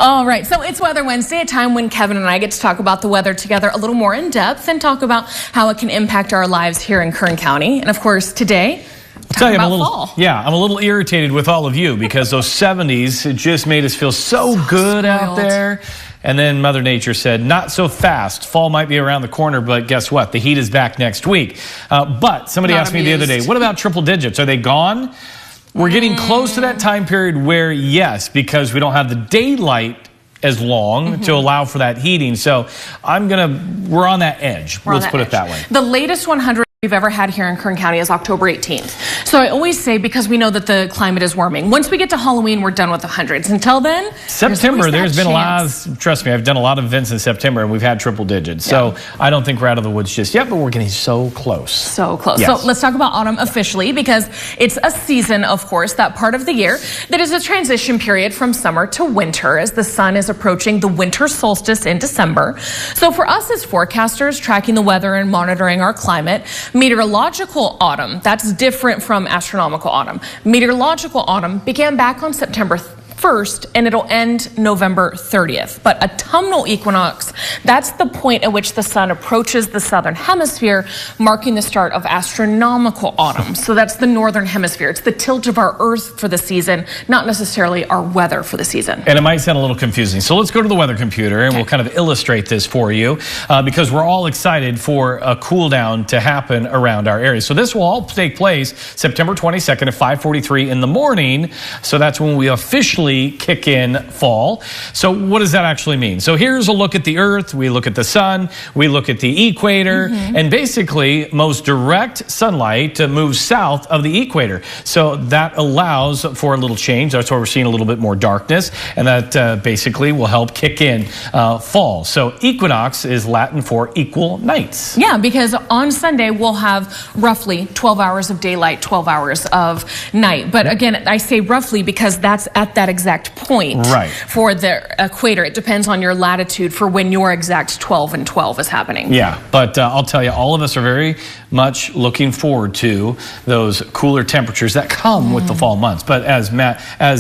All right, so it's Weather Wednesday, a time when Kevin and I get to talk about the weather together a little more in depth and talk about how it can impact our lives here in Kern County. And of course, today, I'm a little irritated with all of you because those 70s just made us feel so good out there. And then Mother Nature said, not so fast. Fall might be around the corner, but guess what? The heat is back next week. But somebody asked me the other day, what about triple digits? Are they gone? We're getting close to that time period where, yes, because we don't have the daylight as long to allow for that heating. So we're on that edge. Let's put it that way. The latest 100 we've ever had here in Kern County is October 18th. So I always say, because we know that the climate is warming, once we get to Halloween, we're done with the hundreds. Until then, September, there's been a lot of, trust me, I've done a lot of events in September and we've had triple digits. So I don't think we're out of the woods just yet, but we're getting so close. So close. Yes. So let's talk about autumn officially, because it's a season, of course, that part of the year that is a transition period from summer to winter as the sun is approaching the winter solstice in December. So for us as forecasters, tracking the weather and monitoring our climate, meteorological autumn, that's different from astronomical autumn. Meteorological autumn began back on September 1st, and it'll end November 30th. But autumnal equinox, that's the point at which the sun approaches the southern hemisphere, marking the start of astronomical autumn. So that's the northern hemisphere. It's the tilt of our Earth for the season, not necessarily our weather for the season. And it might sound a little confusing. So let's go to the weather computer and we'll kind of illustrate this for you because we're all excited for a cool down to happen around our area. So this will all take place September 22nd at 5:43 in the morning. So that's when we officially kick in fall. So what does that actually mean? So here's a look at the Earth. We look at the sun. We look at the equator. And basically, most direct sunlight moves south of the equator. So that allows for a little change. That's why we're seeing a little bit more darkness. And that basically will help kick in fall. So equinox is Latin for equal nights. Yeah, because on Sunday, we'll have roughly 12 hours of daylight, 12 hours of night. But again, I say roughly because that's at that exact point for the equator. It depends on your latitude for when your exact 12 and 12 is happening. Yeah, but I'll tell you, all of us are very much looking forward to those cooler temperatures that come with the fall months. But as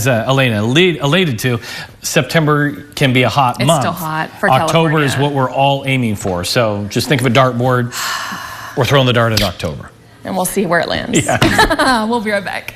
Elena alluded to, September can be a hot month. It's still hot for October California. is what we're all aiming for. So just think of a dartboard. We're throwing the dart at October. And we'll see where it lands. Yeah. We'll be right back.